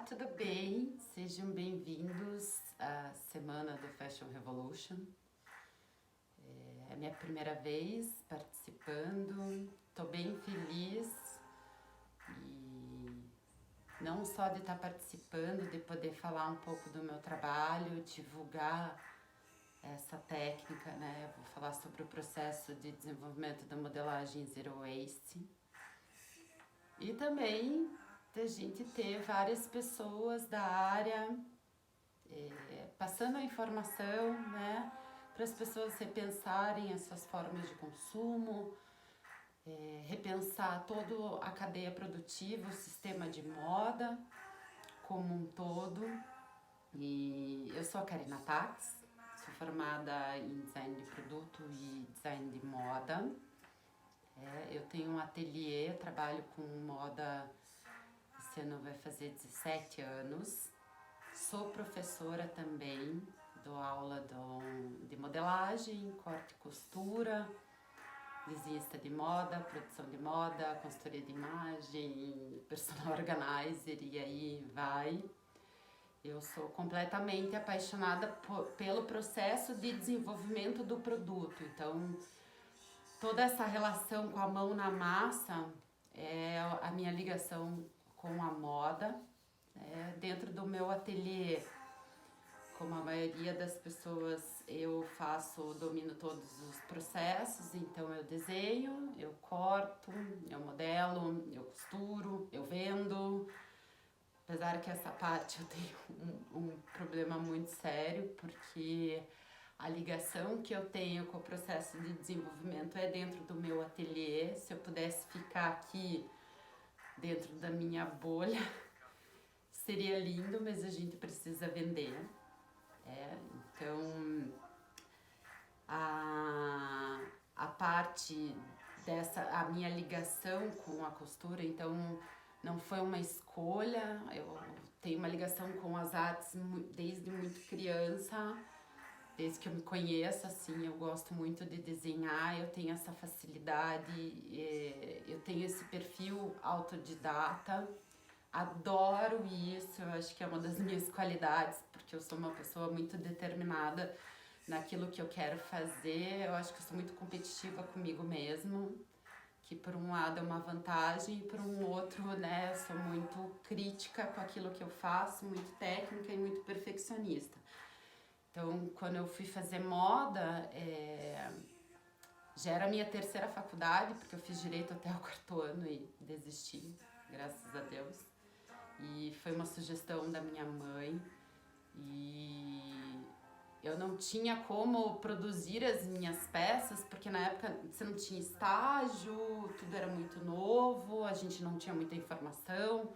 tudo bem? Sejam bem-vindos à semana do Fashion Revolution. É a minha primeira vez participando, estou bem feliz e não só de estar participando, de poder falar um pouco do meu trabalho, divulgar essa técnica, né? Vou falar sobre o processo de desenvolvimento da modelagem Zero Waste e também da gente ter várias pessoas da área passando a informação, né, para as pessoas repensarem as suas formas de consumo, repensar toda a cadeia produtiva, o sistema de moda como um todo. E eu sou a Karina Tax, sou formada em design de produto e design de moda. Eu tenho um ateliê, trabalho com moda, esse ano vai fazer 17 anos. Sou professora também, dou aula de modelagem, corte e costura, desenhista de moda, produção de moda, consultoria de imagem, personal organizer e aí vai. Eu sou completamente apaixonada pelo processo de desenvolvimento do produto, então toda essa relação com a mão na massa é a minha ligação com a moda. Dentro do meu ateliê, como a maioria das pessoas, eu domino todos os processos, então eu desenho, eu corto, eu modelo, eu costuro, eu vendo. Apesar que essa parte eu tenho um problema muito sério, porque a ligação que eu tenho com o processo de desenvolvimento é dentro do meu ateliê. Se eu pudesse ficar aqui dentro da minha bolha, seria lindo, mas a gente precisa vender. Então, a parte dessa, a minha ligação com a costura, então não foi uma escolha, eu tenho uma ligação com as artes desde muito criança, desde que eu me conheço, assim, eu gosto muito de desenhar, eu tenho essa facilidade, eu tenho esse perfil autodidata. Adoro isso, eu acho que é uma das minhas qualidades, porque eu sou uma pessoa muito determinada naquilo que eu quero fazer. Eu acho que eu sou muito competitiva comigo mesmo, que por um lado é uma vantagem e por um outro, né, eu sou muito crítica com aquilo que eu faço, muito técnica e muito perfeccionista. Então, quando eu fui fazer moda, já era a minha terceira faculdade, porque eu fiz direito até o quarto ano e desisti, graças a Deus. E foi uma sugestão da minha mãe e eu não tinha como produzir as minhas peças, porque na época você não tinha estágio, tudo era muito novo, a gente não tinha muita informação,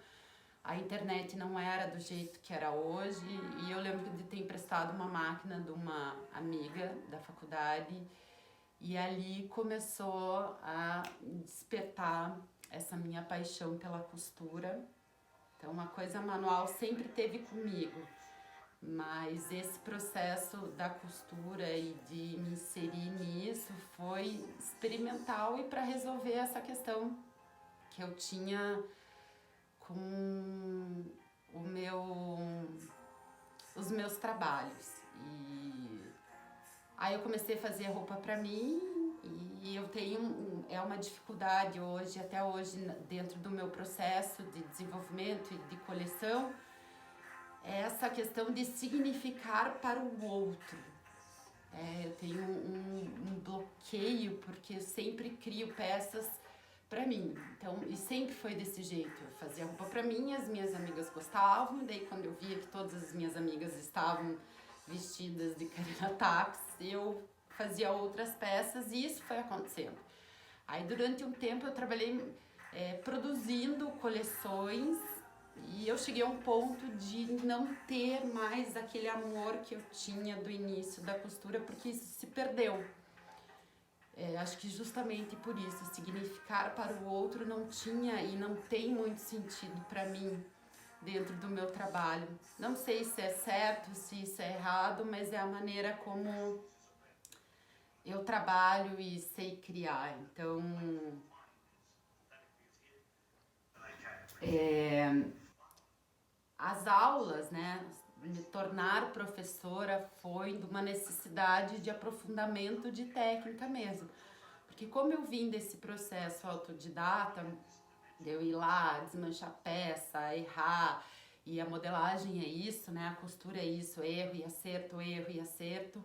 a internet não era do jeito que era hoje. E eu lembro de ter emprestado uma máquina de uma amiga da faculdade e ali começou a despertar essa minha paixão pela costura. Então, uma coisa manual sempre teve comigo, mas esse processo da costura e de me inserir nisso foi experimental e para resolver essa questão que eu tinha com os meus trabalhos. E aí eu comecei a fazer roupa para mim e eu tenho uma dificuldade hoje, até hoje, dentro do meu processo de desenvolvimento e de coleção, é essa questão de significar para o outro. Eu tenho um bloqueio porque eu sempre crio peças para mim, então, e sempre foi desse jeito. Eu fazia roupa para mim, as minhas amigas gostavam, daí quando eu via que todas as minhas amigas estavam vestidas de Karina Tax, eu fazia outras peças e isso foi acontecendo. Aí durante um tempo eu trabalhei produzindo coleções e eu cheguei a um ponto de não ter mais aquele amor que eu tinha do início da costura, porque isso se perdeu. Acho que justamente por isso, significar para o outro não tinha e não tem muito sentido para mim dentro do meu trabalho. Não sei se é certo, se isso é errado, mas é a maneira como eu trabalho e sei criar. Então, as aulas, né? Me tornar professora foi de uma necessidade de aprofundamento de técnica mesmo. Porque como eu vim desse processo autodidata, de eu ir lá, desmanchar peça, errar, e a modelagem é isso, né? A costura é isso, erro e acerto, erro e acerto.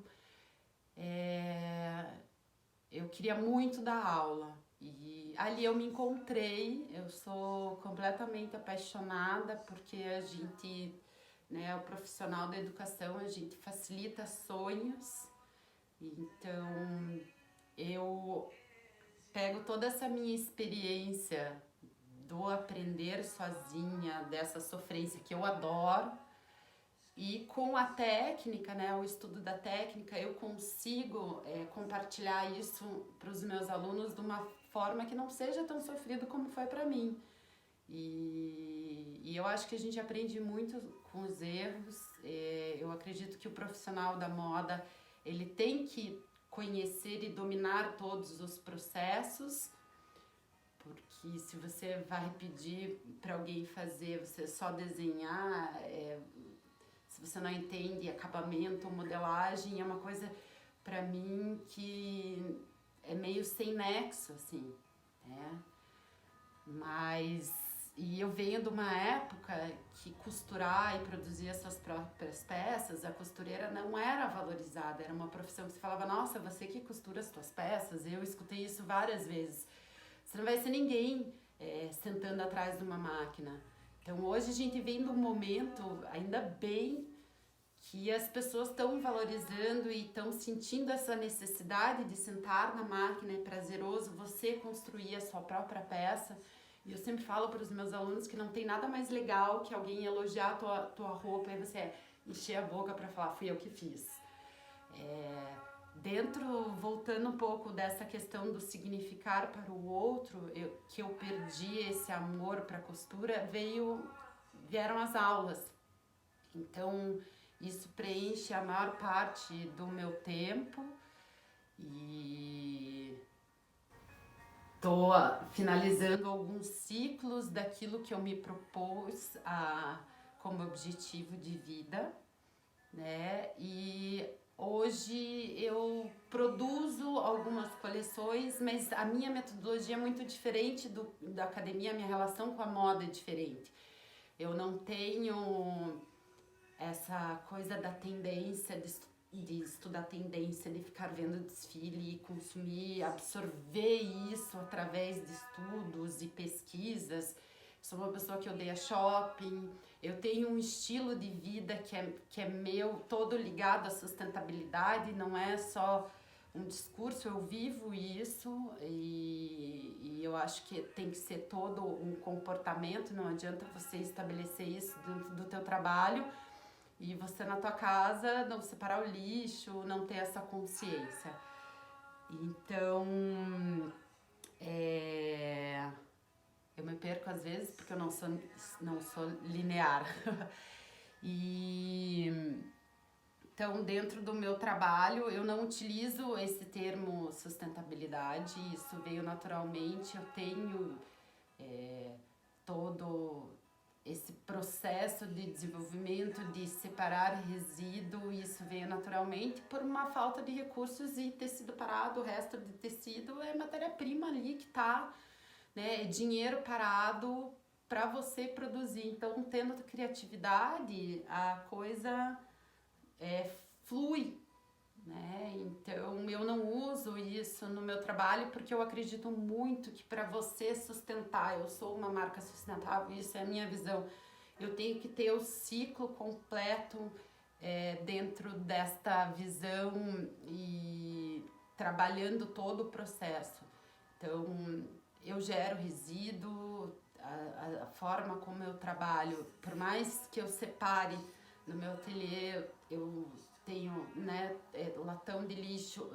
Eu queria muito dar aula. E ali eu me encontrei, eu sou completamente apaixonada porque a gente, né, o profissional da educação, a gente facilita sonhos. Então, eu pego toda essa minha experiência do aprender sozinha, dessa sofrência que eu adoro, e com a técnica, né, o estudo da técnica, eu consigo compartilhar isso para os meus alunos de uma forma que não seja tão sofrido como foi para mim. E eu acho que a gente aprende muito com os erros. Eu acredito que o profissional da moda, ele tem que conhecer e dominar todos os processos, porque se você vai pedir para alguém fazer, você só desenhar, se você não entende acabamento, modelagem, é uma coisa para mim que é meio sem nexo, assim, né? Mas, e eu venho de uma época que costurar e produzir as suas próprias peças, a costureira não era valorizada, era uma profissão que se falava, nossa, você que costura as suas peças, eu escutei isso várias vezes. Você não vai ser ninguém sentando atrás de uma máquina. Então hoje a gente vem de um momento, ainda bem, que as pessoas estão valorizando e estão sentindo essa necessidade de sentar na máquina, é prazeroso você construir a sua própria peça. E eu sempre falo para os meus alunos que não tem nada mais legal que alguém elogiar a tua roupa e você encher a boca para falar, fui eu que fiz. Voltando um pouco dessa questão do significar para o outro, que eu perdi esse amor para a costura, vieram as aulas. Então, isso preenche a maior parte do meu tempo e tô finalizando alguns ciclos daquilo que eu me propus como objetivo de vida, né? E hoje eu produzo algumas coleções, mas a minha metodologia é muito diferente da academia, a minha relação com a moda é diferente. Eu não tenho essa coisa da tendência, de estudar tendência, de ficar vendo desfile e consumir, absorver isso através de estudos e pesquisas. Sou uma pessoa que odeia shopping, eu tenho um estilo de vida que é meu, todo ligado à sustentabilidade, não é só um discurso, eu vivo isso e eu acho que tem que ser todo um comportamento, não adianta você estabelecer isso dentro do teu trabalho e você na tua casa não separar o lixo, não ter essa consciência. Então, eu me perco às vezes porque eu não sou linear. Então, dentro do meu trabalho, eu não utilizo esse termo sustentabilidade, isso veio naturalmente, eu tenho todo esse processo de desenvolvimento, de separar resíduo, isso veio naturalmente por uma falta de recursos e tecido parado, o resto de tecido é matéria-prima ali que tá, né, é dinheiro parado para você produzir. Então, tendo criatividade, a coisa flui, né? Então, eu não uso isso no meu trabalho porque eu acredito muito que para você sustentar, eu sou uma marca sustentável, isso é a minha visão, eu tenho que ter o ciclo completo dentro desta visão e trabalhando todo o processo. Então, eu gero resíduo, a forma como eu trabalho, por mais que eu separe no meu ateliê, eu tenho, né, latão de lixo,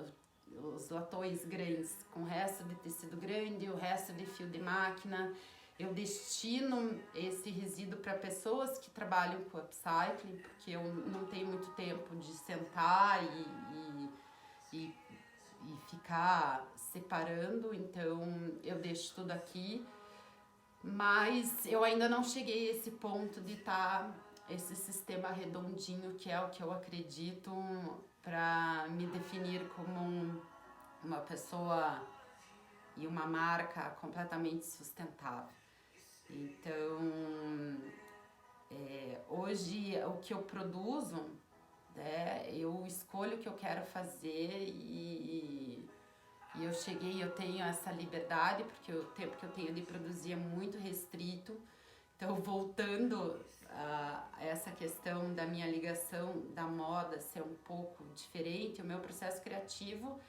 os latões grandes com resto de tecido grande, o resto de fio de máquina. Eu destino esse resíduo para pessoas que trabalham com upcycling, porque eu não tenho muito tempo de sentar e ficar separando, então eu deixo tudo aqui. Mas eu ainda não cheguei a esse ponto de estar esse sistema redondinho que é o que eu acredito para me definir como uma pessoa e uma marca completamente sustentável. Então, hoje o que eu produzo, né, eu escolho o que eu quero fazer e eu tenho essa liberdade, porque o tempo que eu tenho de produzir é muito restrito. Então, voltando a essa questão da minha ligação da moda ser um pouco diferente, o meu processo criativo,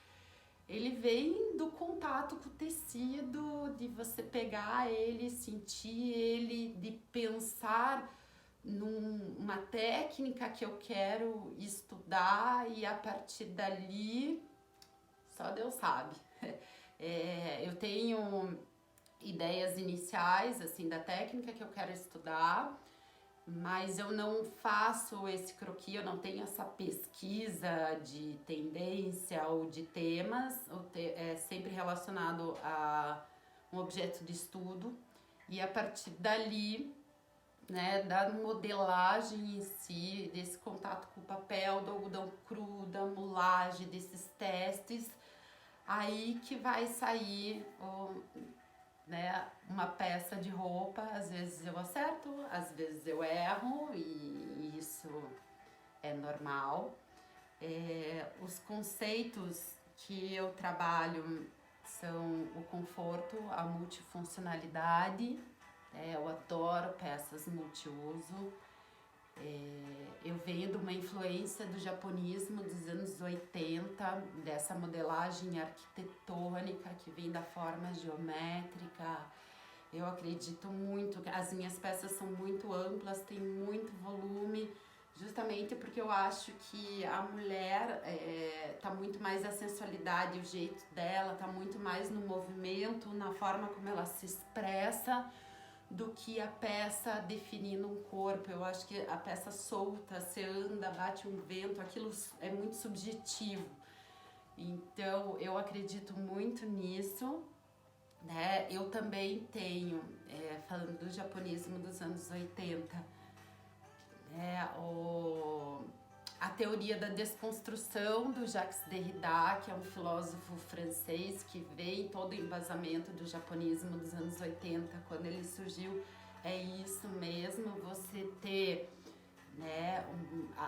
ele vem do contato com o tecido, de você pegar ele, sentir ele, de pensar numa técnica que eu quero estudar e a partir dali, só Deus sabe. Eu tenho ideias iniciais, assim, da técnica que eu quero estudar, mas eu não faço esse croquis, eu não tenho essa pesquisa de tendência ou de temas, é sempre relacionado a um objeto de estudo, e a partir dali, né, da modelagem em si, desse contato com o papel, do algodão cru, da mulagem, desses testes, aí que vai sair né, uma peça de roupa. Às vezes eu acerto, às vezes eu erro, e isso é normal. Os conceitos que eu trabalho são o conforto, a multifuncionalidade. Eu adoro peças multiuso. Eu venho de uma influência do japonismo dos anos 80, dessa modelagem arquitetônica que vem da forma geométrica. Eu acredito muito que as minhas peças são muito amplas, têm muito volume, justamente porque eu acho que a mulher tá muito mais a sensualidade, o jeito dela, tá muito mais no movimento, na forma como ela se expressa, do que a peça definindo um corpo. Eu acho que a peça solta, você anda, bate um vento, aquilo é muito subjetivo. Então, eu acredito muito nisso, né? Eu também tenho, falando do japonismo dos anos 80, né, a teoria da desconstrução do Jacques Derrida, que é um filósofo francês que veio todo o embasamento do japonismo dos anos 80, quando ele surgiu. É isso mesmo, você ter, né,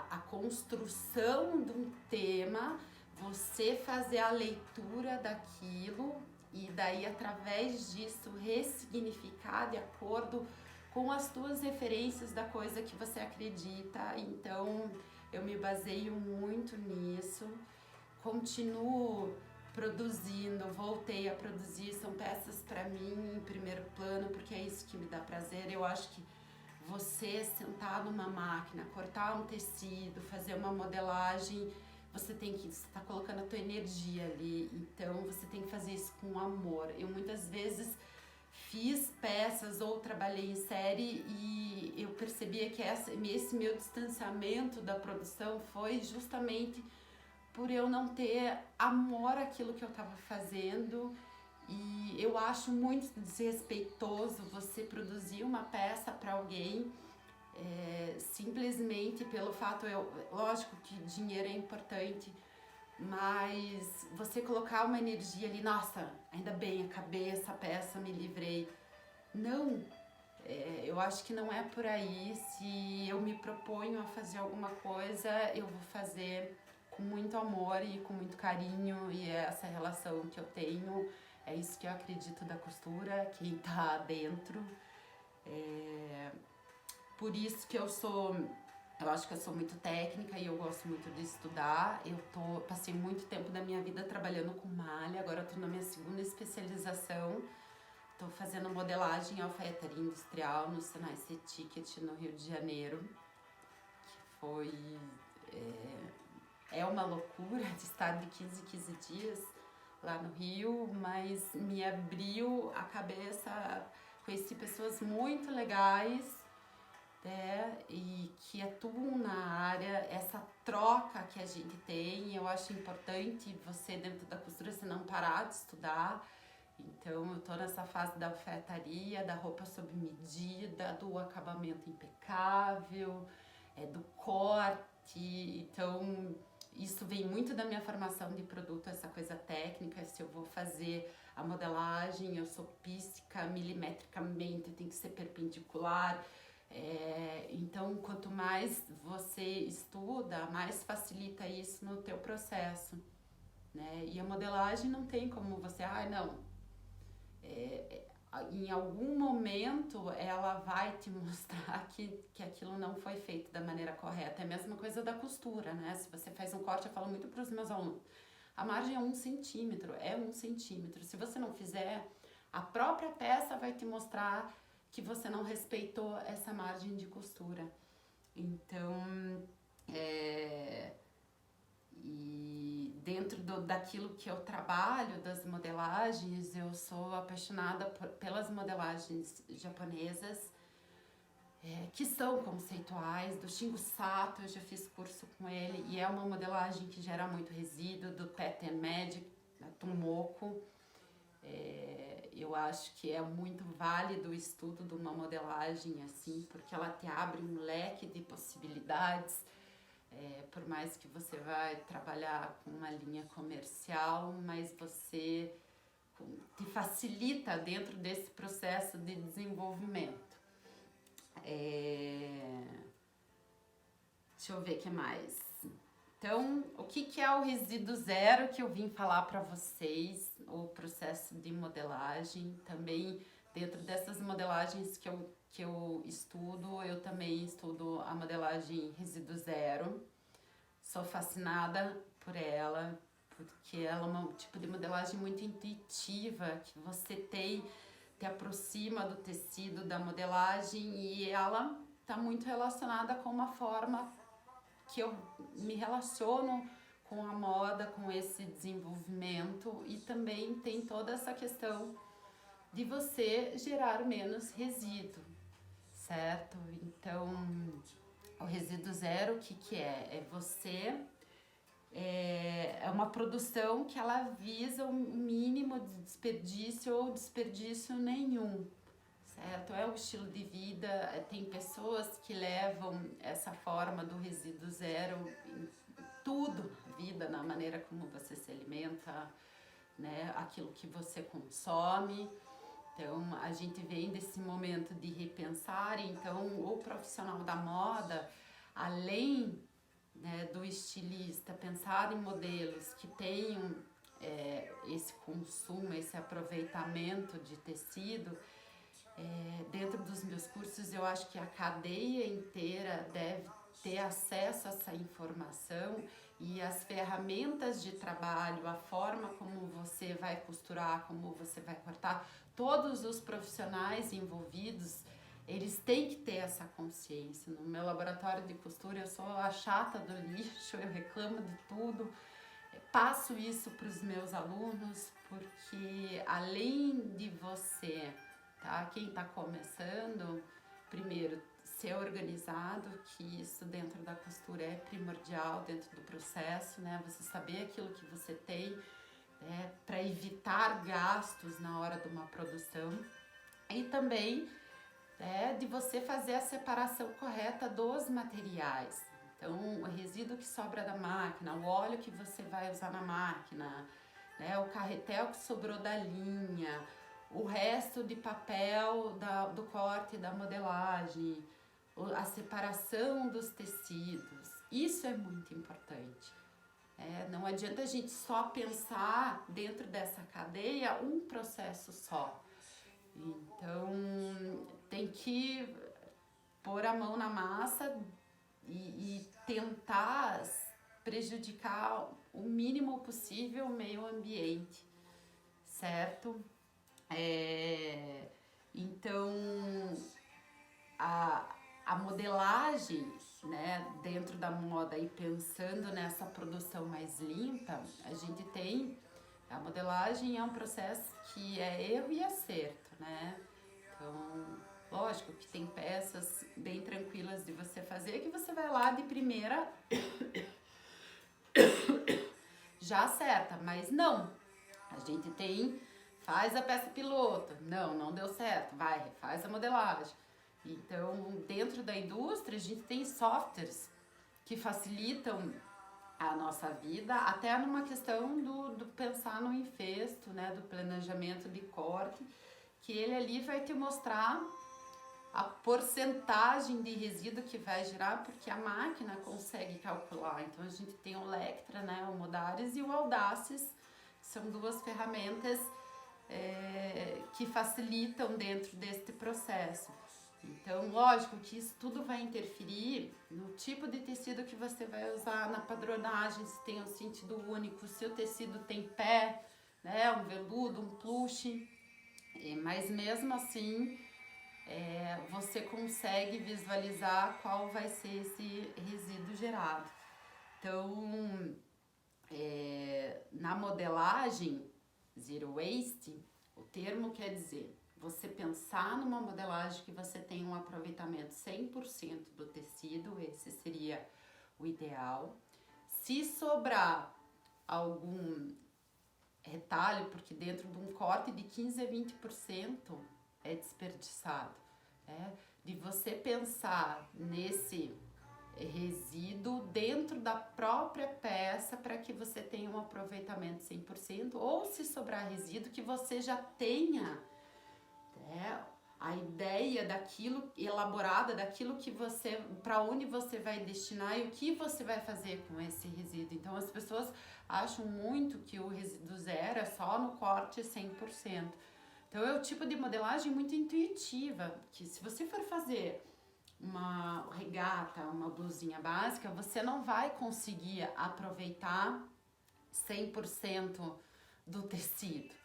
a construção de um tema, você fazer a leitura daquilo e daí através disso ressignificar de acordo com as tuas referências da coisa que você acredita. Então eu me baseio muito nisso, continuo produzindo, voltei a produzir, são peças para mim em primeiro plano, porque é isso que me dá prazer. Eu acho que você sentar numa máquina, cortar um tecido, fazer uma modelagem, você tá colocando a tua energia ali, então você tem que fazer isso com amor. Eu muitas vezes fiz peças ou trabalhei em série e eu percebia que esse meu distanciamento da produção foi justamente por eu não ter amor àquilo que eu estava fazendo. E eu acho muito desrespeitoso você produzir uma peça para alguém simplesmente pelo fato, lógico que dinheiro é importante, mas você colocar uma energia ali, nossa, ainda bem, acabei essa peça, me livrei. Não, eu acho que não é por aí. Se eu me proponho a fazer alguma coisa, eu vou fazer com muito amor e com muito carinho, e é essa relação que eu tenho, é isso que eu acredito da costura, quem tá dentro. Por isso que eu acho que eu sou muito técnica e eu gosto muito de estudar. Passei muito tempo da minha vida trabalhando com malha, agora eu tô na minha segunda especialização. Tô fazendo modelagem em alfaiataria industrial no Senai C-Ticket, no Rio de Janeiro, que foi... É uma loucura de estar de 15 em 15 dias lá no Rio, mas me abriu a cabeça, conheci pessoas muito legais, e que atuam na área, essa troca que a gente tem. Eu acho importante você, dentro da costura, você não parar de estudar. Então eu tô nessa fase da alfaiataria, da roupa sob medida, do acabamento impecável, do corte. Então isso vem muito da minha formação de produto, essa coisa técnica. Se eu vou fazer a modelagem, eu sou pística milimetricamente, tem que ser perpendicular. Então, quanto mais você estuda, mais facilita isso no teu processo, né? E a modelagem não tem como você, não, em algum momento ela vai te mostrar que aquilo não foi feito da maneira correta. É a mesma coisa da costura, né? Se você faz um corte, eu falo muito para os meus alunos, a margem é 1 centímetro, é 1 centímetro. Se você não fizer, a própria peça vai te mostrar que você não respeitou essa margem de costura. Então, e dentro daquilo que eu trabalho, das modelagens, eu sou apaixonada pelas modelagens japonesas, que são conceituais, do Shingo Sato, eu já fiz curso com ele, e é uma modelagem que gera muito resíduo, do Pattern Magic, da Tomoko. Eu acho que é muito válido o estudo de uma modelagem assim, porque ela te abre um leque de possibilidades, por mais que você vai trabalhar com uma linha comercial, mas você te facilita dentro desse processo de desenvolvimento. Deixa eu ver o que mais. Então, o que é o resíduo zero que eu vim falar para vocês, o processo de modelagem. Também dentro dessas modelagens que eu estudo, eu também estudo a modelagem resíduo zero. Sou fascinada por ela, porque ela é um tipo de modelagem muito intuitiva, que você te aproxima do tecido, da modelagem, e ela está muito relacionada com uma forma que eu me relaciono com a moda, com esse desenvolvimento, e também tem toda essa questão de você gerar menos resíduo, certo? Então, o resíduo zero, o que é? É uma produção que ela visa o mínimo de desperdício ou desperdício nenhum, certo? É o estilo de vida. Tem pessoas que levam essa forma do resíduo zero em tudo, vida, na maneira como você se alimenta, né? Aquilo que você consome. Então, a gente vem desse momento de repensar. Então, o profissional da moda, além, né, do estilista, pensar em modelos que tenham esse consumo, esse aproveitamento de tecido, dentro dos meus cursos eu acho que a cadeia inteira deve ter acesso a essa informação, e as ferramentas de trabalho, a forma como você vai costurar, como você vai cortar, todos os profissionais envolvidos, eles têm que ter essa consciência. No meu laboratório de costura eu sou a chata do lixo, eu reclamo de tudo, passo isso para os meus alunos, porque além de você, tá, quem está começando, primeiro ser organizado, que isso dentro da costura é primordial dentro do processo, né? Você saber aquilo que você tem, para evitar gastos na hora de uma produção, e também de você fazer a separação correta dos materiais. Então, o resíduo que sobra da máquina, o óleo que você vai usar na máquina, né, o carretel que sobrou da linha, o resto de papel do corte da modelagem, a separação dos tecidos. Isso é muito importante. Não adianta a gente só pensar dentro dessa cadeia um processo só. Então, tem que pôr a mão na massa e tentar prejudicar o mínimo possível o meio ambiente, certo? Então, a modelagem, né, dentro da moda, e pensando nessa produção mais limpa, a gente tem... A modelagem é um processo que é erro e acerto, né? Então, lógico que tem peças bem tranquilas de você fazer, que você vai lá de primeira já acerta, mas não. A gente tem faz a peça piloto. Não deu certo, vai, faz a modelagem. Então, dentro da indústria, a gente tem softwares que facilitam a nossa vida, até numa questão do pensar no infesto, né, do planejamento de corte, que ele ali vai te mostrar a porcentagem de resíduo que vai gerar, porque a máquina consegue calcular. Então a gente tem o Lectra, né, o Modares e o Audaces, são duas ferramentas que facilitam dentro deste processo. Então, lógico que isso tudo vai interferir no tipo de tecido que você vai usar, na padronagem, se tem um sentido único, se o tecido tem pé, né, um veludo, um plush, mas mesmo assim você consegue visualizar qual vai ser esse resíduo gerado. Então, na modelagem Zero Waste, o termo quer dizer você pensar numa modelagem que você tem um aproveitamento 100% do tecido, esse seria o ideal. Se sobrar algum retalho, porque dentro de um corte de 15 a 20% é desperdiçado, de você pensar nesse resíduo dentro da própria peça para que você tenha um aproveitamento 100%, ou se sobrar resíduo que você já tenha a ideia daquilo elaborada, daquilo que você, para onde você vai destinar e o que você vai fazer com esse resíduo. Então as pessoas acham muito que o resíduo zero é só no corte 100%. Então é o tipo de modelagem muito intuitiva, que se você for fazer uma regata, uma blusinha básica, você não vai conseguir aproveitar 100% do tecido,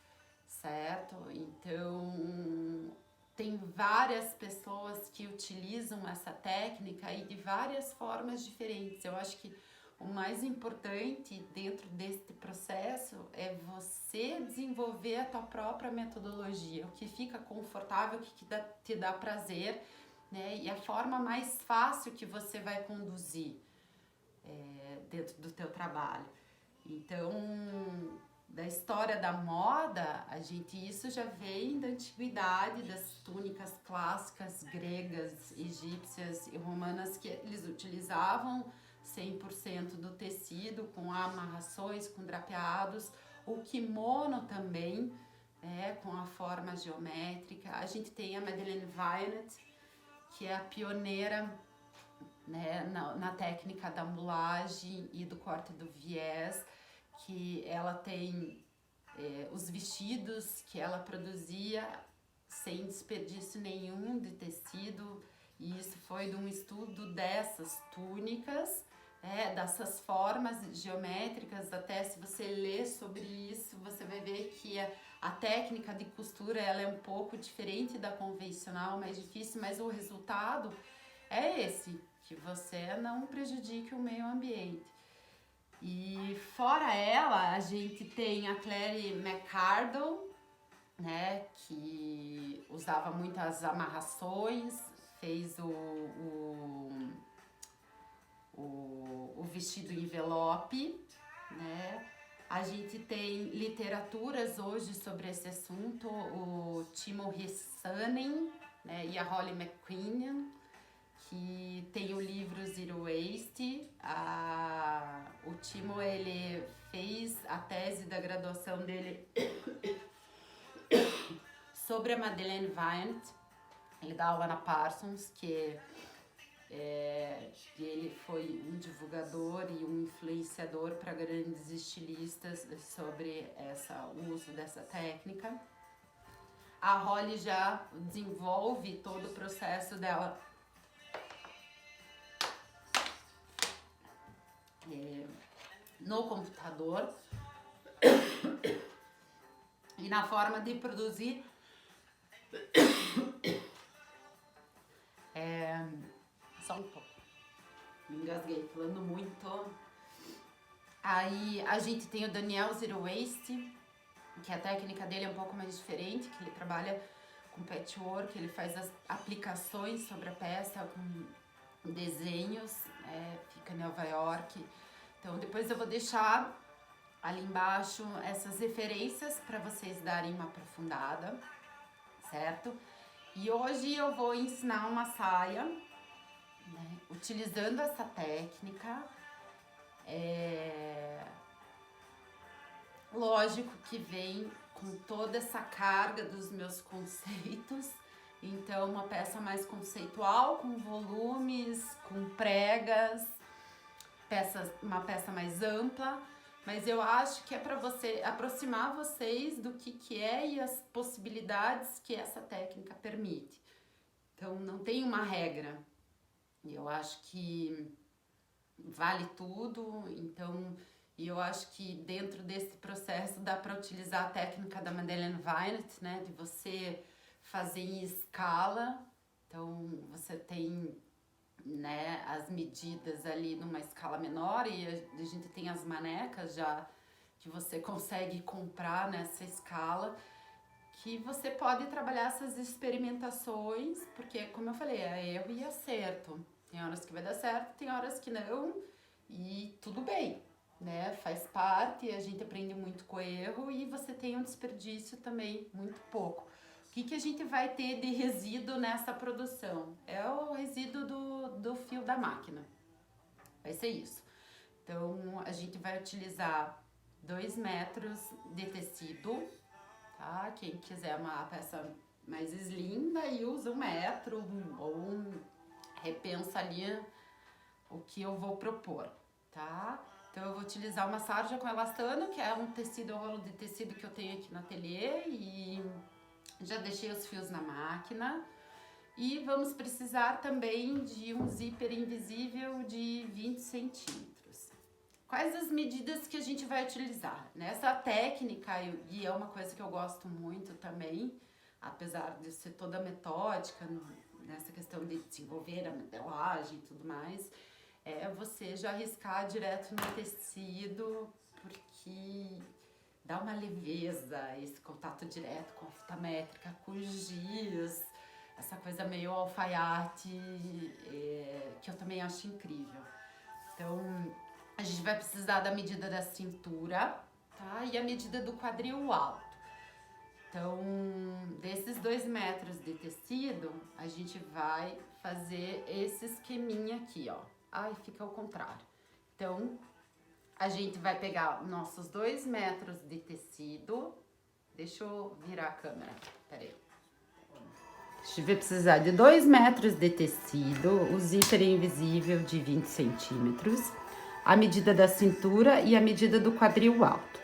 certo? Então, tem várias pessoas que utilizam essa técnica e de várias formas diferentes. Eu acho que o mais importante dentro deste processo é você desenvolver a tua própria metodologia, o que fica confortável, o que te dá prazer, né? E a forma mais fácil que você vai conduzir dentro do teu trabalho. Então, da história da moda, isso já vem da antiguidade, das túnicas clássicas gregas, egípcias e romanas, que eles utilizavam 100% do tecido, com amarrações, com drapeados, o kimono também, com a forma geométrica. A gente tem a Madeleine Vinet, que é a pioneira, né, na técnica da mulagem e do corte do viés, que ela tem os vestidos que ela produzia sem desperdício nenhum de tecido, e isso foi de um estudo dessas túnicas, dessas formas geométricas. Até se você ler sobre isso, você vai ver que a técnica de costura ela é um pouco diferente da convencional, mais difícil, mas o resultado é esse, que você não prejudique o meio ambiente. E fora ela, a gente tem a Claire McCardle, né, que usava muitas amarrações, fez o vestido envelope, né? A gente tem literaturas hoje sobre esse assunto, o Timo Rissanen, né, e a Holly McQueen, que tem o livro Zero Waste. O Timo, ele fez a tese da graduação dele sobre a Madeleine Vinet. Ele dá aula na Parsons, que ele foi um divulgador e um influenciador para grandes estilistas sobre o uso dessa técnica. A Holly já desenvolve todo o processo dela no computador e na forma de produzir só um pouco, me engasguei falando muito. Aí a gente tem o Daniel Zero Waste, que a técnica dele é um pouco mais diferente, que ele trabalha com patchwork, ele faz as aplicações sobre a peça com desenhos, fica em Nova York. Então depois eu vou deixar ali embaixo essas referências para vocês darem uma aprofundada, certo? E hoje eu vou ensinar uma saia, né, utilizando essa técnica. Lógico que vem com toda essa carga dos meus conceitos, então uma peça mais conceitual, com volumes, com pregas, uma peça mais ampla, mas eu acho que é para você aproximar vocês do que é e as possibilidades que essa técnica permite. Então não tem uma regra, eu acho que vale tudo, então... E eu acho que dentro desse processo dá para utilizar a técnica da Madeleine Weinert, né? De você fazer em escala. Então, você tem, né, as medidas ali numa escala menor e a gente tem as manecas já que você consegue comprar nessa escala, que você pode trabalhar essas experimentações, porque, como eu falei, é erro e acerto. Tem horas que vai dar certo, tem horas que não, e tudo bem. Né, faz parte, a gente aprende muito com o erro e você tem um desperdício também, muito pouco. O que a gente vai ter de resíduo nessa produção? É o resíduo do fio da máquina, vai ser isso. Então, a gente vai utilizar 2 metros de tecido, tá? Quem quiser uma peça mais slim, daí usa 1 metro ou repensa ali o que eu vou propor, tá? Então, eu vou utilizar uma sarja com elastano, que é um tecido, um rolo de tecido que eu tenho aqui no ateliê, e já deixei os fios na máquina. E vamos precisar também de um zíper invisível de 20 centímetros. Quais as medidas que a gente vai utilizar? Nessa técnica, e é uma coisa que eu gosto muito também, apesar de ser toda metódica, nessa questão de desenvolver a modelagem e tudo mais, é você já riscar direto no tecido, porque dá uma leveza esse contato direto com a fita métrica, com o giz, essa coisa meio alfaiate, que eu também acho incrível. Então, a gente vai precisar da medida da cintura, tá? E a medida do quadril alto. Então, desses 2 metros de tecido, a gente vai fazer esse esqueminha aqui, ó. Ai, fica ao contrário. Então, a gente vai pegar nossos 2 metros de tecido. Deixa eu virar a câmera, peraí. A gente vai precisar de 2 metros de tecido, o zíper invisível de 20 centímetros, a medida da cintura e a medida do quadril alto,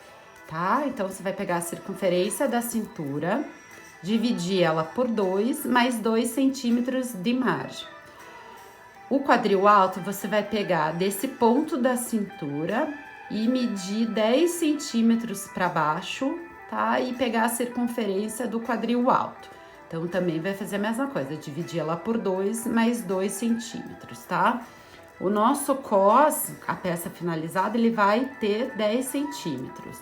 tá? Então, você vai pegar a circunferência da cintura, dividir ela por 2, mais 2 centímetros de margem. O quadril alto, você vai pegar desse ponto da cintura e medir 10 centímetros para baixo, tá? E pegar a circunferência do quadril alto. Então, também vai fazer a mesma coisa, dividir ela por 2, mais 2 centímetros, tá? O nosso cos, a peça finalizada, ele vai ter 10 centímetros.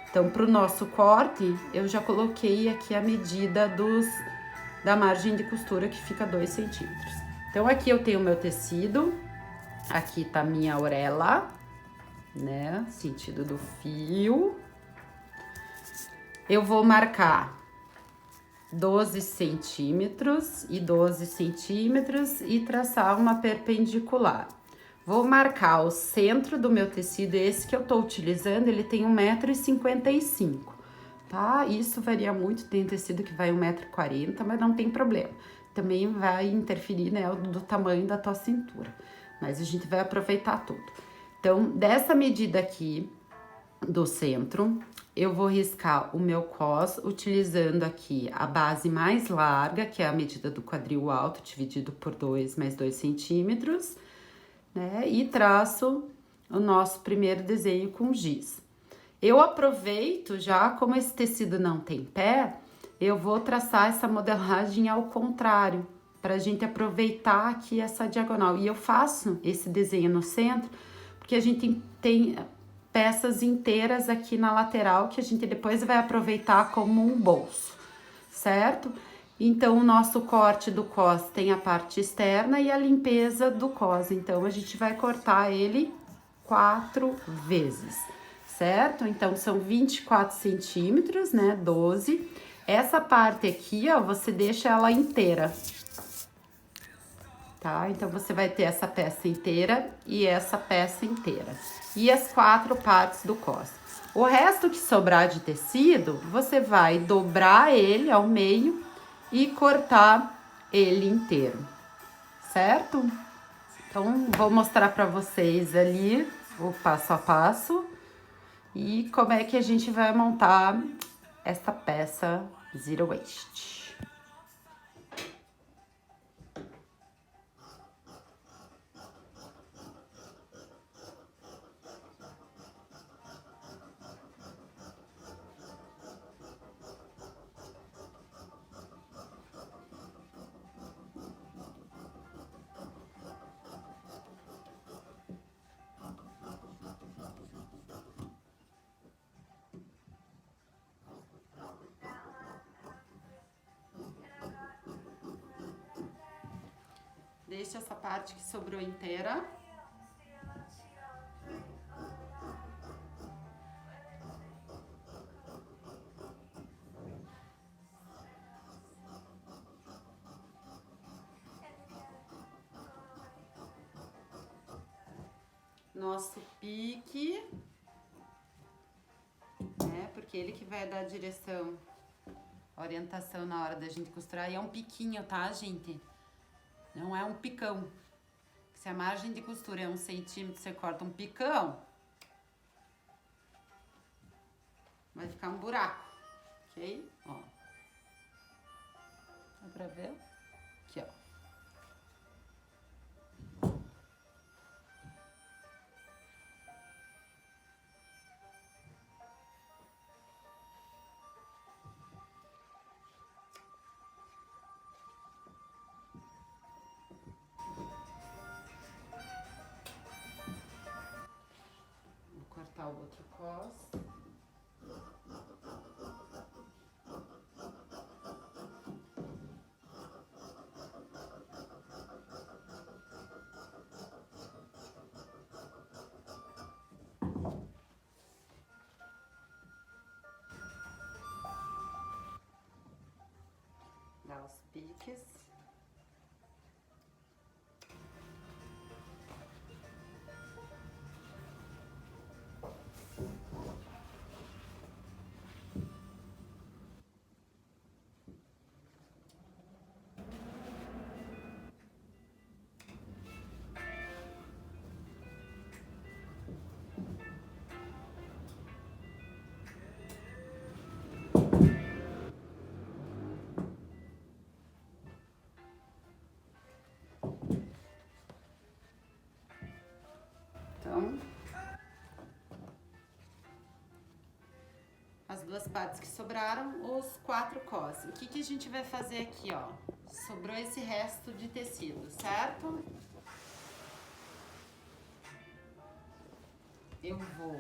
Então, para o nosso corte, eu já coloquei aqui a medida da margem de costura, que fica 2 centímetros. Então, aqui eu tenho o meu tecido, aqui tá a minha orelha, né, sentido do fio. Eu vou marcar 12 centímetros e 12 centímetros e traçar uma perpendicular. Vou marcar o centro do meu tecido, esse que eu tô utilizando, ele tem 1,55 m, tá? Isso varia muito, tem tecido que vai 1,40 m, mas não tem problema. Também vai interferir, né, do tamanho da tua cintura, mas a gente vai aproveitar tudo. Então, dessa medida aqui do centro, eu vou riscar o meu cos utilizando aqui a base mais larga, que é a medida do quadril alto, dividido por 2 mais 2 centímetros, né, e traço o nosso primeiro desenho com giz. Eu aproveito já, como esse tecido não tem pé, eu vou traçar essa modelagem ao contrário, para a gente aproveitar aqui essa diagonal. E eu faço esse desenho no centro, porque a gente tem peças inteiras aqui na lateral, que a gente depois vai aproveitar como um bolso, certo? Então, o nosso corte do cos tem a parte externa e a limpeza do cos. Então, a gente vai cortar ele 4 vezes, certo? Então, são 24 centímetros, né? 12. Essa parte aqui, ó, você deixa ela inteira, tá? Então, você vai ter essa peça inteira e essa peça inteira. E as 4 partes do cos. O resto que sobrar de tecido, você vai dobrar ele ao meio e cortar ele inteiro, certo? Então, vou mostrar pra vocês ali o passo a passo e como é que a gente vai montar essa peça Zero Waste. Deixa essa parte que sobrou inteira. Nosso pique, né? Porque ele que vai dar a direção, a orientação na hora da gente costurar. E é um piquinho, tá, gente? Não é um picão. Se a margem de costura é 1 centímetro, você corta um picão, vai ficar um buraco, ok? Ó. Dá pra ver? Aqui, ó. Vou cortar o outro cos. Dar os piques. Então, as duas partes que sobraram, os 4 cos. O que que a gente vai fazer aqui, ó? Sobrou esse resto de tecido, certo? Eu vou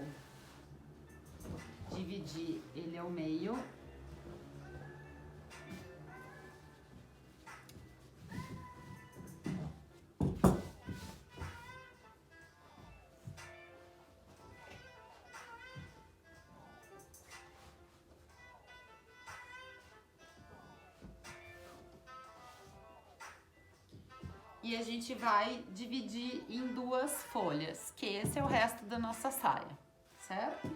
dividir ele ao meio. E a gente vai dividir em 2 folhas, que esse é o resto da nossa saia, certo?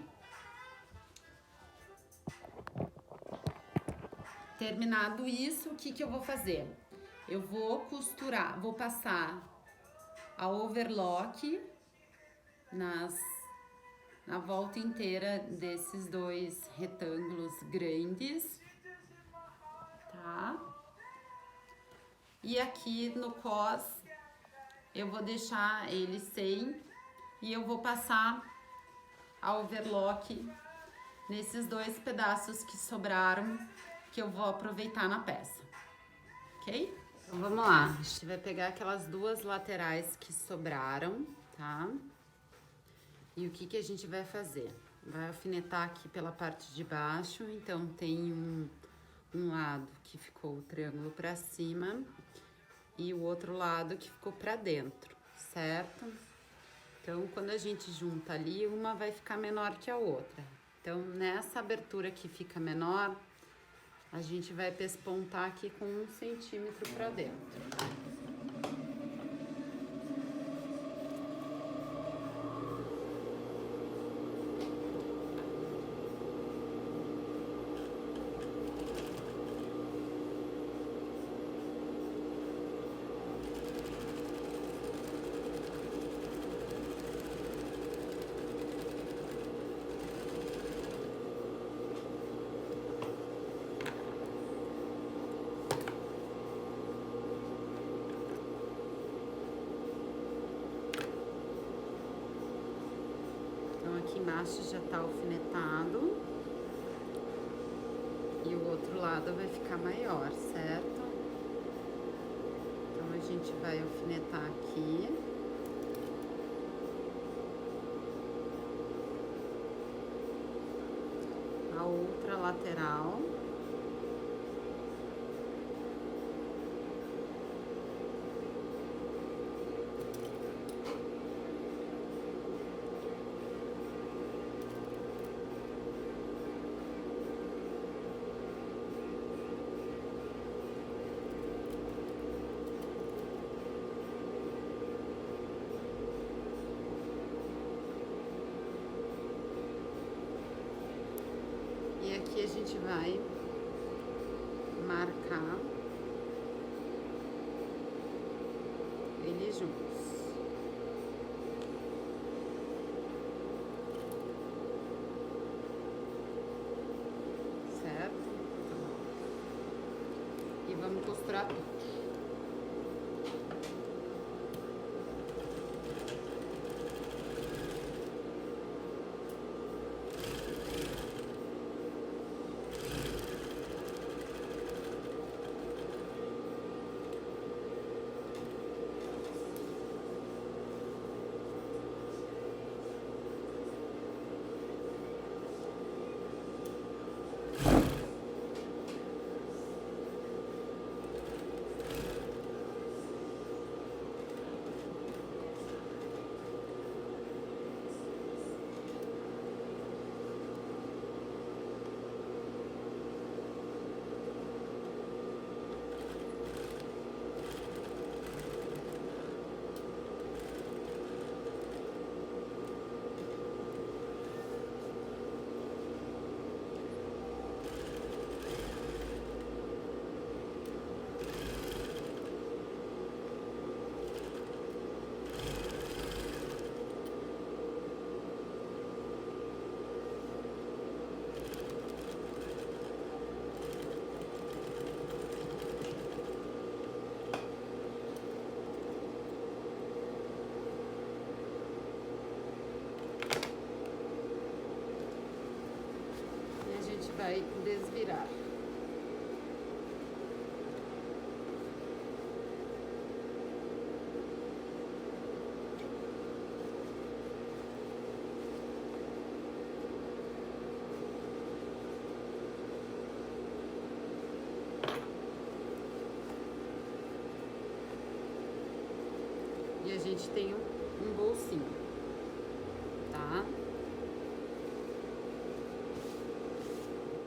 Terminado isso, o que que eu vou fazer? Eu vou costurar, vou passar a overlock na volta inteira desses 2 retângulos grandes, tá? E aqui no cos, eu vou deixar ele sem e eu vou passar a overlock nesses 2 pedaços que sobraram, que eu vou aproveitar na peça, ok? Então vamos lá, a gente vai pegar aquelas 2 laterais que sobraram, tá? E o que que a gente vai fazer? Vai alfinetar aqui pela parte de baixo, então tem um lado que ficou o triângulo pra cima e o outro lado que ficou pra dentro, certo? Então, quando a gente junta ali, uma vai ficar menor que a outra. Então, nessa abertura que fica menor, a gente vai pespontar aqui com 1 centímetro para dentro. Aqui embaixo já tá alfinetado e o outro lado vai ficar maior, certo? Então a gente vai alfinetar aqui. A outra lateral. E aqui a gente vai marcar eles juntos. Certo? E vamos costurar tudo. Vai desvirar. E a gente tem um bolsinho, tá?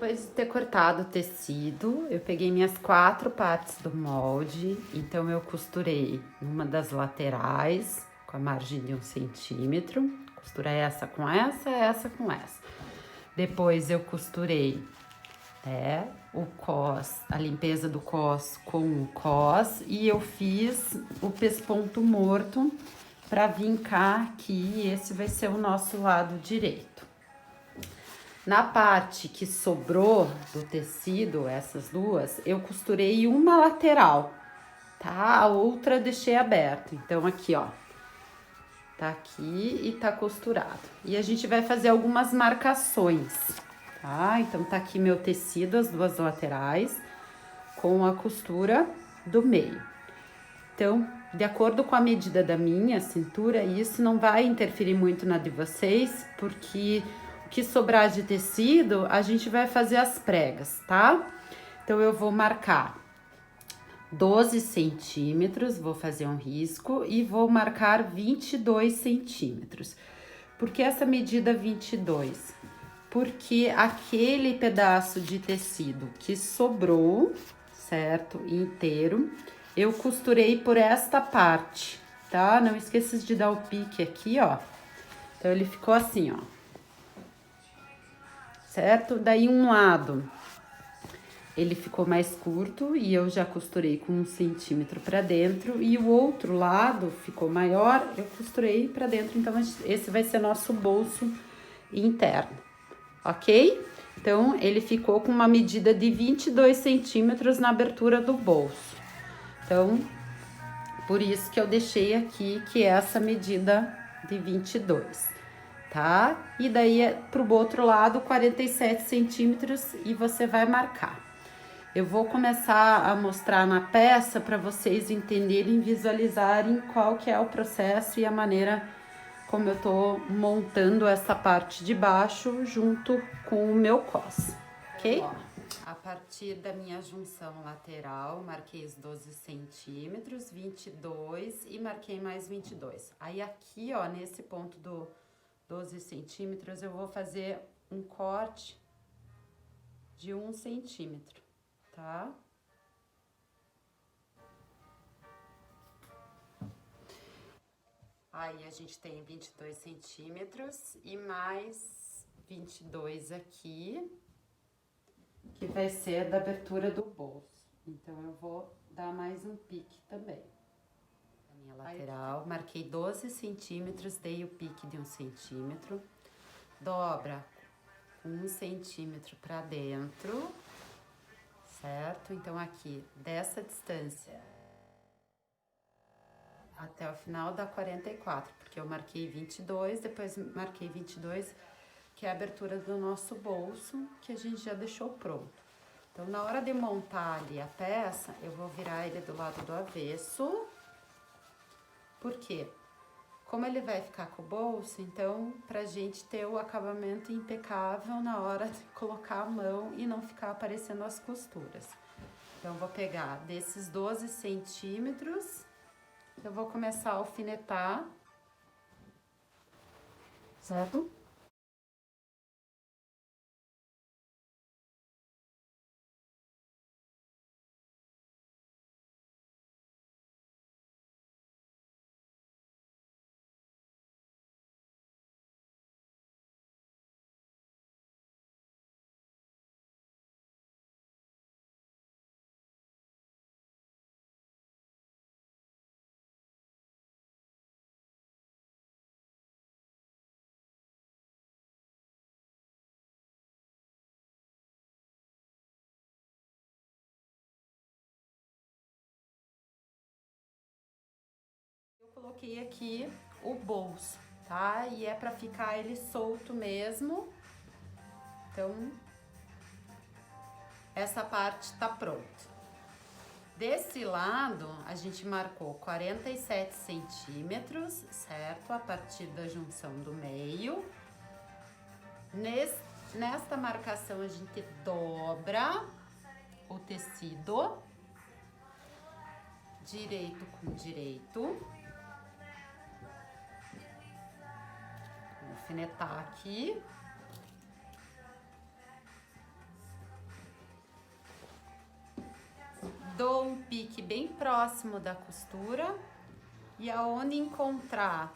Depois de ter cortado o tecido, eu peguei minhas 4 partes do molde, então eu costurei numa das laterais com a margem de 1 centímetro, costurei essa com essa, essa com essa. Depois eu costurei o cos, a limpeza do cos com o cos, e eu fiz o pesponto morto para vincar aqui, esse vai ser o nosso lado direito. Na parte que sobrou do tecido, essas duas, eu costurei uma lateral, tá? A outra deixei aberta. Então, aqui, ó, tá aqui e tá costurado. E a gente vai fazer algumas marcações, tá? Então, tá aqui meu tecido, as duas laterais, com a costura do meio. Então, de acordo com a medida da minha cintura, isso não vai interferir muito na de vocês, porque que sobrar de tecido, a gente vai fazer as pregas, tá? Então, eu vou marcar 12 centímetros, vou fazer um risco e vou marcar 22 centímetros. Por que essa medida 22? Porque aquele pedaço de tecido que sobrou, certo, inteiro, eu costurei por esta parte, tá? Não esqueça de dar o pique aqui, ó. Então, ele ficou assim, ó. Certo? Daí, um lado, ele ficou mais curto e eu já costurei com 1 centímetro pra dentro. E o outro lado ficou maior, eu costurei pra dentro. Então, esse vai ser nosso bolso interno, ok? Então, ele ficou com uma medida de 22 centímetros na abertura do bolso. Então, por isso que eu deixei aqui que é essa medida de 22, tá? E daí, pro outro lado, 47 centímetros e você vai marcar. Eu vou começar a mostrar na peça para vocês entenderem, visualizarem qual que é o processo e a maneira como eu tô montando essa parte de baixo junto com o meu cos, ok? Ó, a partir da minha junção lateral, marquei os 12 centímetros, 22 e marquei mais 22. Aí aqui, ó, nesse ponto do 12 centímetros, eu vou fazer um corte de 1 centímetro, tá? Aí, a gente tem 22 centímetros e mais 22 aqui, que vai ser da abertura do bolso. Então, eu vou dar mais um pique também. A minha lateral, marquei 12 centímetros, dei o pique de 1 centímetro. Dobra com 1 centímetro pra dentro, certo? Então, aqui, dessa distância até o final dá 44, porque eu marquei 22, depois marquei 22, que é a abertura do nosso bolso, que a gente já deixou pronto. Então, na hora de montar ali a peça, eu vou virar ele do lado do avesso. Por quê? Como ele vai ficar com o bolso, então, pra gente ter o acabamento impecável na hora de colocar a mão e não ficar aparecendo as costuras. Então, eu vou pegar desses 12 centímetros... Eu vou começar a alfinetar, certo? Eu coloquei aqui o bolso, tá? E é pra ficar ele solto mesmo. Então, essa parte tá pronta. Desse lado, a gente marcou 47 centímetros, certo? A partir da junção do meio. Nesta marcação, a gente dobra o tecido, direito com direito. Vou alfinetar aqui. Dou um pique bem próximo da costura e aonde encontrar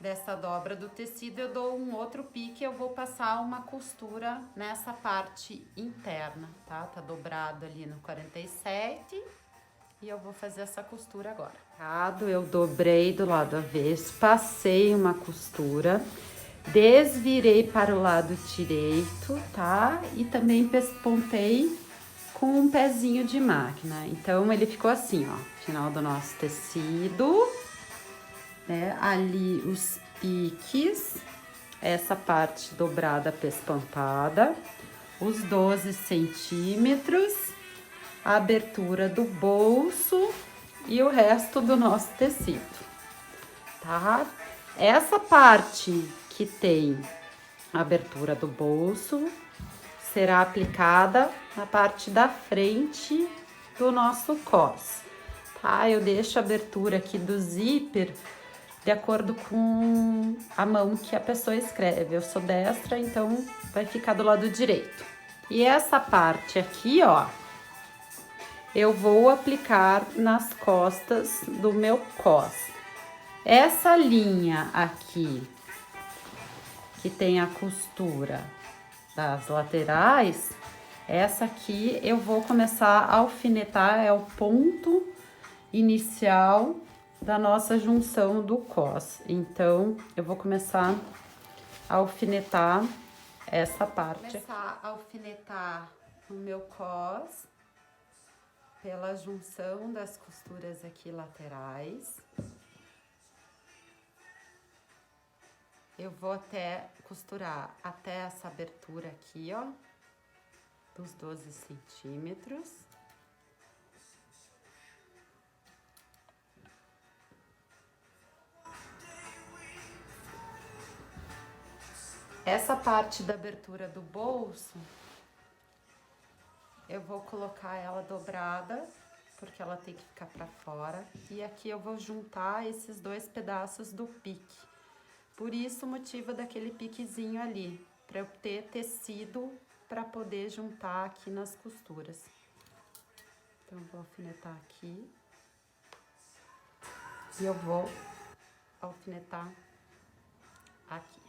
dessa dobra do tecido, eu dou um outro pique, eu vou passar uma costura nessa parte interna, tá? Tá dobrado ali no 47 e eu vou fazer essa costura agora. Eu dobrei do lado avesso, passei uma costura, desvirei para o lado direito, tá? E também pespontei com um pezinho de máquina. Então, ele ficou assim, ó, final do nosso tecido, né? Ali os piques, essa parte dobrada pespontada, os 12 centímetros, a abertura do bolso e o resto do nosso tecido, tá? Essa parte que tem a abertura do bolso será aplicada na parte da frente do nosso cos, tá? Eu deixo a abertura aqui do zíper de acordo com a mão que a pessoa escreve. Eu sou destra, então vai ficar do lado direito. E essa parte aqui, ó, eu vou aplicar nas costas do meu cos. Essa linha aqui, que tem a costura das laterais, essa aqui eu vou começar a alfinetar, é o ponto inicial da nossa junção do cos. Então, eu vou começar a alfinetar essa parte. Vou começar a alfinetar o meu cos pela junção das costuras aqui laterais. Eu vou até costurar até essa abertura aqui, ó, dos 12 centímetros. Essa parte da abertura do bolso, eu vou colocar ela dobrada, porque ela tem que ficar pra fora. E aqui eu vou juntar esses dois pedaços do pique. Por isso o motivo daquele piquezinho ali, para eu ter tecido para poder juntar aqui nas costuras. Então, eu vou alfinetar aqui. E eu vou alfinetar aqui.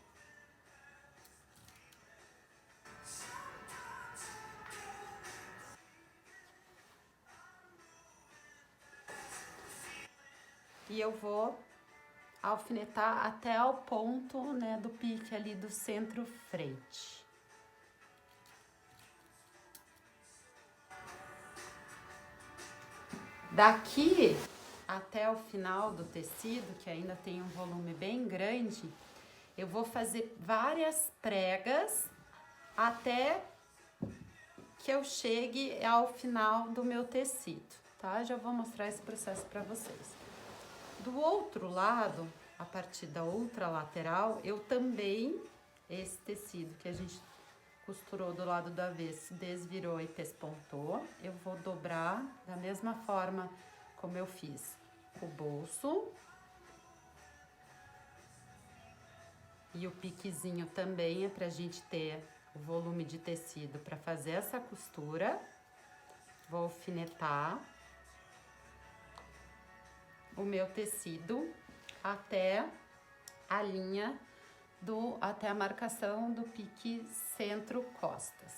E eu vou alfinetar até o ponto, né, do pique ali do centro frente. Daqui até o final do tecido, que ainda tem um volume bem grande, eu vou fazer várias pregas até que eu chegue ao final do meu tecido, tá? Já vou mostrar esse processo para vocês. Do outro lado, a partir da outra lateral, eu também, esse tecido que a gente costurou do lado do avesso, desvirou e pespontou, eu vou dobrar da mesma forma como eu fiz o bolso. E o piquezinho também é pra gente ter o volume de tecido para fazer essa costura. Vou alfinetar o meu tecido até a linha até a marcação do pique centro-costas.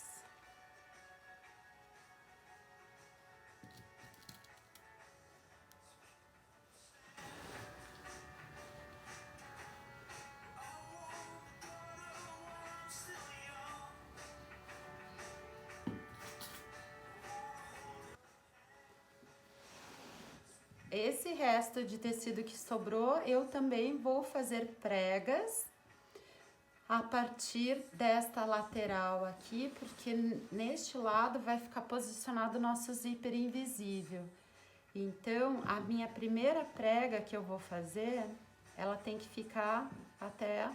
Esse resto de tecido que sobrou, eu também vou fazer pregas a partir desta lateral aqui, porque neste lado vai ficar posicionado o nosso zíper invisível. Então, a minha primeira prega que eu vou fazer, ela tem que ficar até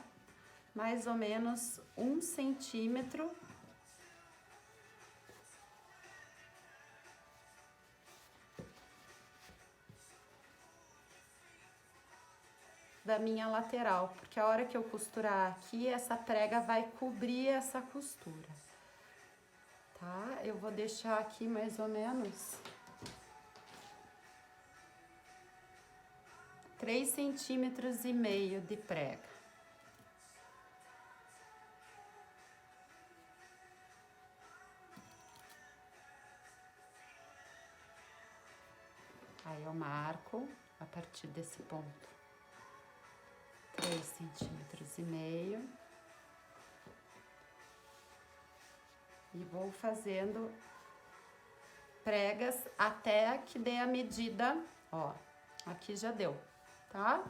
mais ou menos 1 centímetro da minha lateral, porque a hora que eu costurar aqui, essa prega vai cobrir essa costura, tá? Eu vou deixar aqui mais ou menos 3,5 centímetros de prega. Aí eu marco a partir desse ponto 3,5 centímetros. E vou fazendo pregas até que dê a medida, ó, aqui já deu, tá?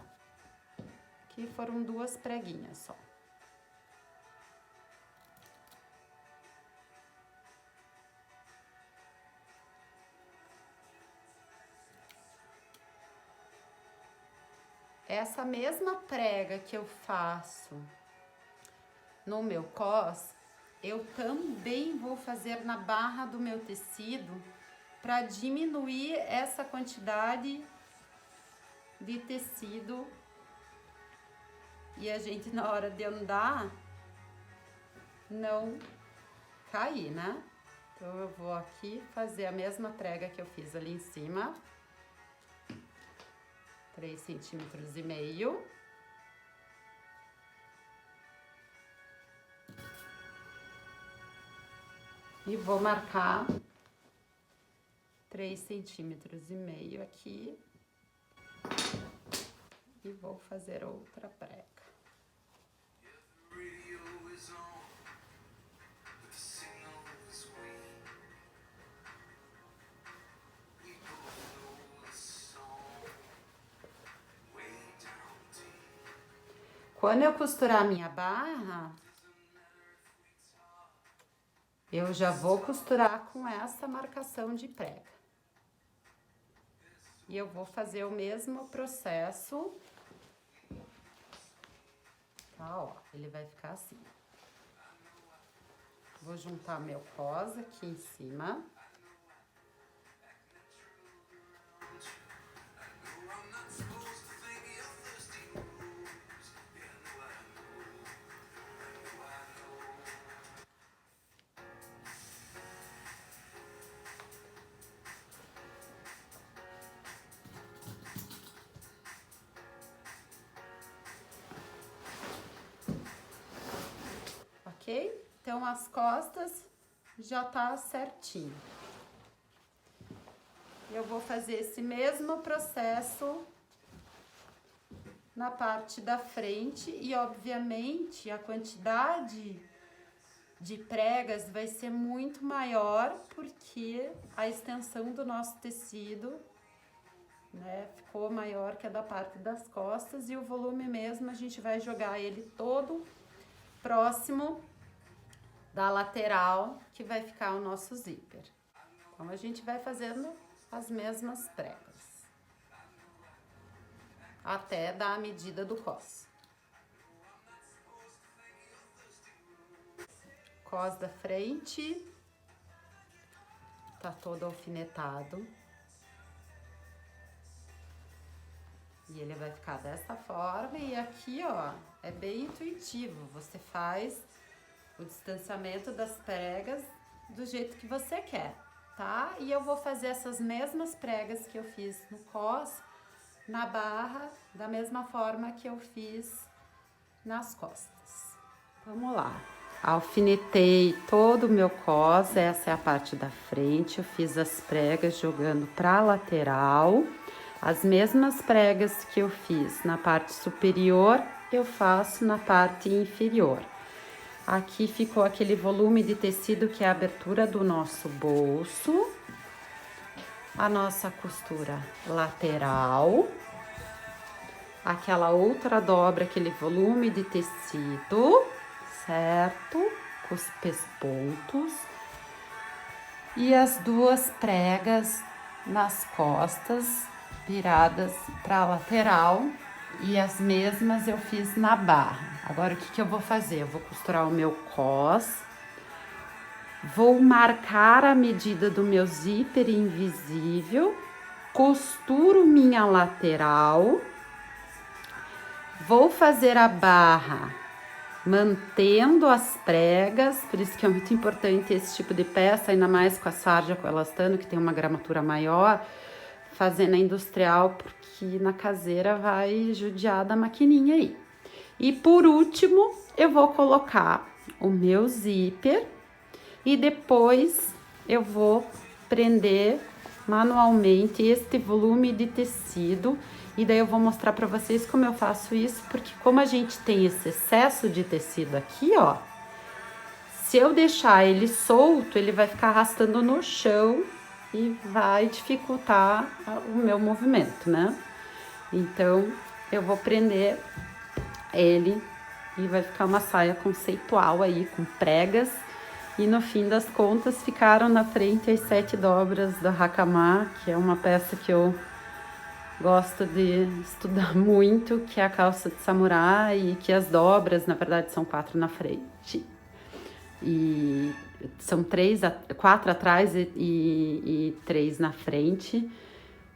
Aqui foram 2 preguinhas só. Essa mesma prega que eu faço no meu cos, eu também vou fazer na barra do meu tecido para diminuir essa quantidade de tecido e a gente na hora de andar não cair, né? Então eu vou aqui fazer a mesma prega que eu fiz ali em cima, 3,5 centímetros. E vou marcar 3,5 centímetros aqui. E vou fazer outra prega. Quando eu costurar a minha barra, eu já vou costurar com essa marcação de prega. E eu vou fazer o mesmo processo. Tá, ó, ele vai ficar assim. Vou juntar meu cos aqui em cima. Ok? Então, as costas já tá certinho. Eu vou fazer esse mesmo processo na parte da frente e, obviamente, a quantidade de pregas vai ser muito maior porque a extensão do nosso tecido, né, ficou maior que a da parte das costas e o volume mesmo a gente vai jogar ele todo próximo da lateral que vai ficar o nosso zíper. Então, a gente vai fazendo as mesmas pregas até dar a medida do cos. Cos da frente tá todo alfinetado. E ele vai ficar dessa forma e aqui, ó, é bem intuitivo. Você faz o distanciamento das pregas do jeito que você quer, tá? E eu vou fazer essas mesmas pregas que eu fiz no cos, na barra, da mesma forma que eu fiz nas costas. Vamos lá. Alfinetei todo o meu cos, essa é a parte da frente, eu fiz as pregas jogando pra lateral. As mesmas pregas que eu fiz na parte superior, eu faço na parte inferior. Aqui ficou aquele volume de tecido que é a abertura do nosso bolso. A nossa costura lateral. Aquela outra dobra, aquele volume de tecido, certo? Com os pespontos. E as duas pregas nas costas, viradas para a lateral. E as mesmas eu fiz na barra. Agora, o que eu vou fazer? Eu vou costurar o meu cos. Vou marcar a medida do meu zíper invisível. Costuro minha lateral. Vou fazer a barra mantendo as pregas. Por isso que é muito importante esse tipo de peça, ainda mais com a sarja, com o elastano, que tem uma gramatura maior. Fazer na industrial, porque na caseira vai judiar da maquininha aí. E por último, eu vou colocar o meu zíper e depois eu vou prender manualmente este volume de tecido. E daí eu vou mostrar pra vocês como eu faço isso, porque como a gente tem esse excesso de tecido aqui, ó, se eu deixar ele solto, ele vai ficar arrastando no chão e vai dificultar o meu movimento, né? Então, eu vou prender ele e vai ficar uma saia conceitual aí, com pregas. E no fim das contas, ficaram na frente as 7 dobras da Hakama, que é uma peça que eu gosto de estudar muito, que é a calça de samurai, e que as dobras, na verdade, são 4 na frente. E são quatro atrás e três na frente,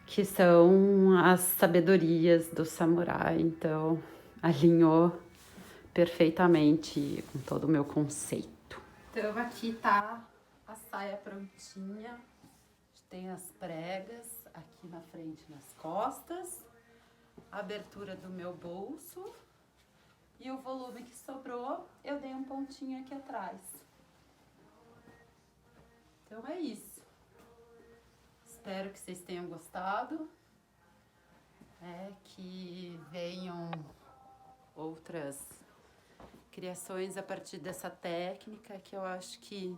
que são as sabedorias do samurai. Então, alinhou perfeitamente com todo o meu conceito. Então, aqui tá a saia prontinha. Tem as pregas aqui na frente, nas costas, a abertura do meu bolso e o volume que sobrou, eu dei um pontinho aqui atrás. Então é isso. Espero que vocês tenham gostado. Que venham outras criações a partir dessa técnica, que eu acho que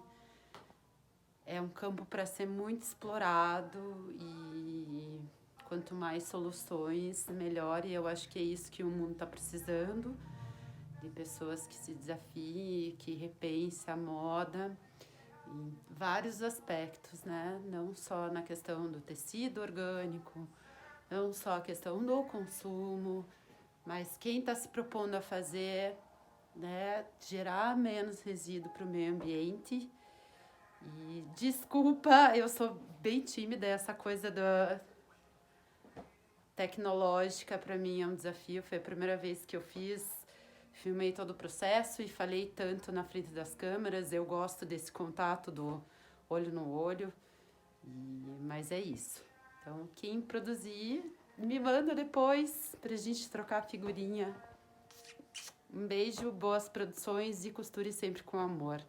é um campo para ser muito explorado, e quanto mais soluções, melhor. E eu acho que é isso que o mundo está precisando, de pessoas que se desafiem, que repensem a moda em vários aspectos, né? Não só na questão do tecido orgânico, não só a questão do consumo, mas quem está se propondo a fazer, né, gerar menos resíduo para o meio ambiente. E desculpa, eu sou bem tímida, essa coisa da tecnológica para mim é um desafio. Foi a primeira vez que eu filmei todo o processo e falei tanto na frente das câmeras. Eu gosto desse contato do olho no olho, mas é isso. Então, quem produzir, me manda depois pra gente trocar figurinha. Um beijo, boas produções e costure sempre com amor.